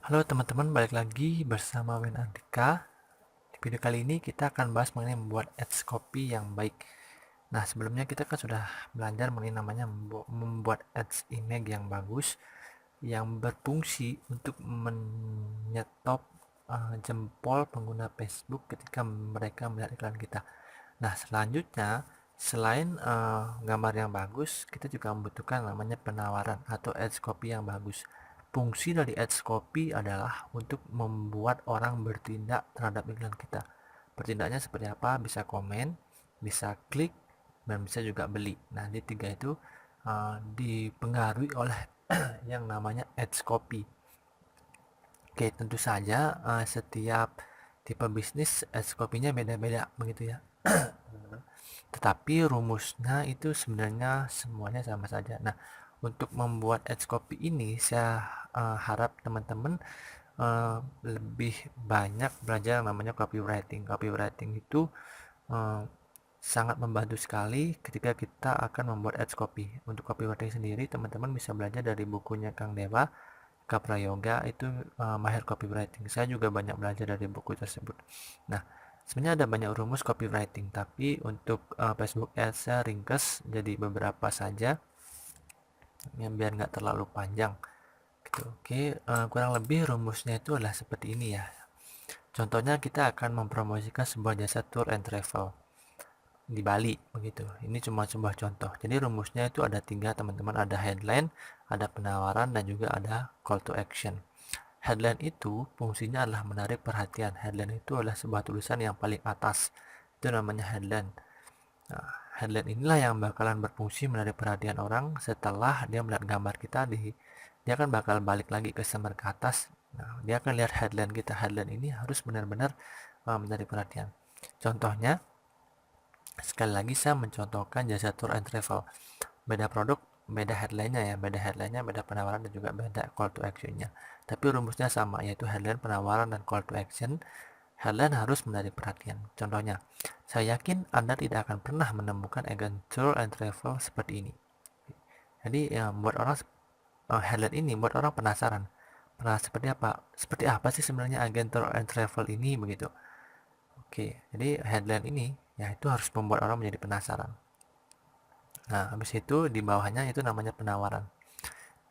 Halo teman-teman, balik lagi bersama Win Andika. Di video kali ini kita akan bahas mengenai membuat ads copy yang baik. Nah, sebelumnya kita kan sudah belajar mengenai namanya membuat ads image yang bagus, yang berfungsi untuk menyetop jempol pengguna Facebook ketika mereka melihat iklan kita. Nah, selanjutnya selain gambar yang bagus, kita juga membutuhkan namanya penawaran atau ads copy yang bagus. Fungsi dari ads copy adalah untuk membuat orang bertindak terhadap iklan kita. Bertindaknya seperti apa? Bisa komen, bisa klik, dan bisa juga beli. Nah, di tiga itu dipengaruhi oleh yang namanya ads copy. Oke, tentu saja setiap tipe bisnis ads copy-nya beda-beda begitu ya. Tetapi rumusnya itu sebenarnya semuanya sama saja. Nah, untuk membuat ads copy ini saya harap teman-teman lebih banyak belajar yang namanya copywriting. Copywriting itu uh, sangat membantu sekali ketika kita akan membuat ads copy. Untuk copywriting sendiri, teman-teman bisa belajar dari bukunya Kang Dewa, Kaprayoga, itu mahir copywriting. Saya juga banyak belajar dari buku tersebut. Nah, sebenarnya ada banyak rumus copywriting, tapi untuk Facebook Ads saya ringkas jadi beberapa saja yang biar nggak terlalu panjang. Gitu. Oke, kurang lebih rumusnya itu adalah seperti ini ya. Contohnya kita akan mempromosikan sebuah jasa tour and travel di Bali begitu. Ini cuma sebuah contoh. Jadi rumusnya itu ada tiga teman-teman, ada headline, ada penawaran, dan juga ada call to action. Headline itu fungsinya adalah menarik perhatian. Headline itu adalah sebuah tulisan yang paling atas. Itu namanya headline. Nah, headline inilah yang bakalan berfungsi menarik perhatian orang setelah dia melihat gambar kita dia akan bakal balik lagi ke sumber ke atas. Nah, dia akan lihat headline kita. Headline ini harus benar-benar menarik perhatian. Contohnya, sekali lagi saya mencontohkan jasa tour and travel. Beda produk, beda headline-nya ya, beda penawaran dan juga beda call to action-nya. Tapi rumusnya sama, yaitu headline, penawaran, dan call to action. Headline harus menarik perhatian. Contohnya, saya yakin Anda tidak akan pernah menemukan agen tour and travel seperti ini. Jadi ya, buat orang headline ini buat orang penasaran. Seperti apa? Seperti apa sih sebenarnya agen tour and travel ini begitu. Oke, jadi headline ini ya itu harus membuat orang menjadi penasaran. Nah, habis itu di bawahnya itu namanya penawaran.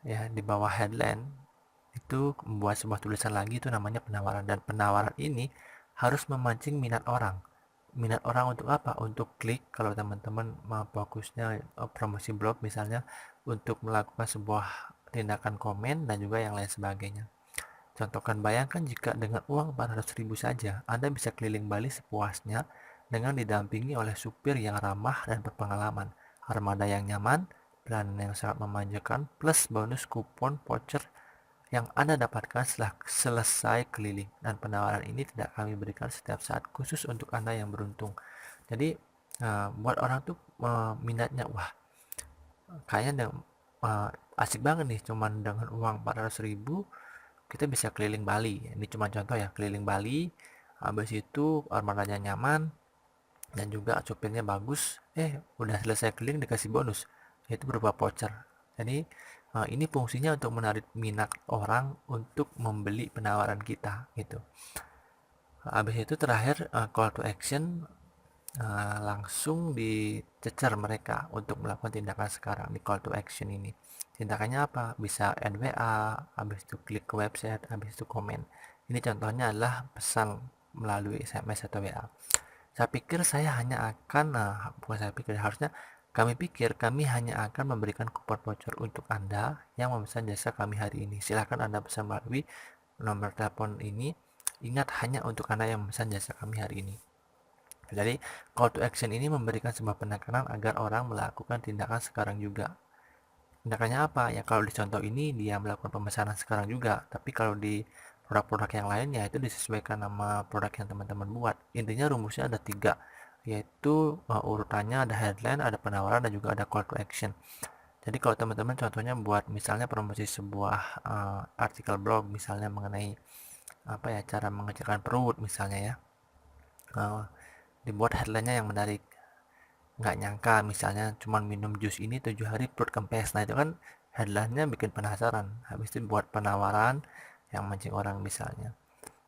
Ya, di bawah headline itu membuat sebuah tulisan lagi itu namanya penawaran, dan penawaran ini harus memancing minat orang. Minat orang untuk apa? Untuk klik kalau teman-teman mau fokusnya promosi blog misalnya, untuk melakukan sebuah tindakan komen dan juga yang lain sebagainya. Contohkan, bayangkan jika dengan uang 400.000 saja Anda bisa keliling Bali sepuasnya dengan didampingi oleh supir yang ramah dan berpengalaman, armada yang nyaman, pelayanan yang sangat memanjakan, plus bonus kupon voucher yang Anda dapatkan setelah selesai keliling. Dan penawaran ini tidak kami berikan setiap saat, khusus untuk Anda yang beruntung. Jadi buat orang tuh minatnya, wah kayaknya asik banget nih, cuman dengan uang 400.000 kita bisa keliling Bali. Ini cuma contoh ya, keliling Bali. Habis itu armadanya nyaman dan juga supirnya bagus. Udah selesai keliling dikasih bonus, yaitu berupa voucher. Jadi ini fungsinya untuk menarik minat orang untuk membeli penawaran kita gitu. Habis itu terakhir call to action, langsung dicecer mereka untuk melakukan tindakan sekarang di call to action ini. Tindakannya apa? Bisa add WA, habis itu klik ke website, habis itu komen. Ini contohnya adalah pesan melalui SMS atau WA. Saya pikir saya hanya akan, bukan saya pikir, harusnya kami pikir kami hanya akan memberikan kupon voucher untuk Anda yang memesan jasa kami hari ini. Silahkan Anda pesan melalui nomor telepon ini. Ingat, hanya untuk Anda yang memesan jasa kami hari ini. Jadi call to action ini memberikan sebuah penekanan agar orang melakukan tindakan sekarang juga. Tindakannya apa? Ya kalau di contoh ini dia melakukan pemesanan sekarang juga. Tapi kalau di produk-produk yang lain ya itu disesuaikan nama produk yang teman-teman buat. Intinya rumusnya ada tiga, yaitu urutannya ada headline, ada penawaran, dan juga ada call to action. Jadi kalau teman-teman contohnya buat misalnya promosi sebuah artikel blog misalnya mengenai apa ya, cara mengecilkan perut misalnya ya, dibuat headline-nya yang menarik. Nggak nyangka misalnya cuman minum jus ini 7 hari perut kempes. Nah itu kan headline-nya bikin penasaran. Habis itu buat penawaran, yang mancing orang misalnya.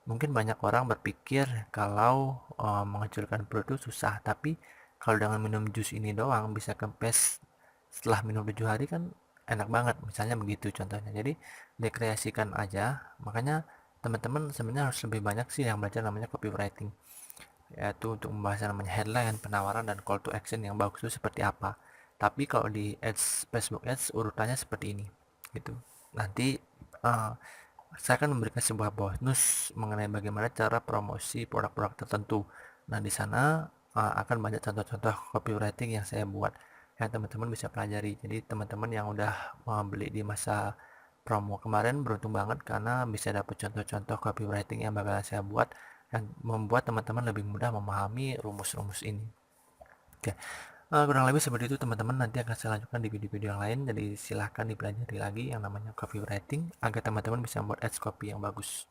Mungkin banyak orang berpikir kalau menghancurkan perut itu susah, tapi kalau dengan minum jus ini doang bisa kempes setelah minum 7 hari kan enak banget, misalnya begitu contohnya. Jadi dekreasikan aja, makanya teman-teman sebenarnya harus lebih banyak sih yang belajar namanya copywriting, yaitu untuk membahas yang namanya headline, penawaran, dan call to action yang bagus itu seperti apa. Tapi kalau di ads, Facebook ads urutannya seperti ini gitu. Nanti uh, saya akan memberikan sebuah bonus mengenai bagaimana cara promosi produk-produk tertentu. Nah, di sana akan banyak contoh-contoh copywriting yang saya buat yang teman-teman bisa pelajari. Jadi teman-teman yang udah beli di masa promo kemarin beruntung banget karena bisa dapat contoh-contoh copywriting yang bakal saya buat yang membuat teman-teman lebih mudah memahami rumus-rumus ini. Oke, kurang lebih seperti itu teman-teman. Nanti akan saya lanjutkan di video-video yang lain. Jadi silahkan dipelajari lagi yang namanya copywriting agar teman-teman bisa membuat ads copy yang bagus.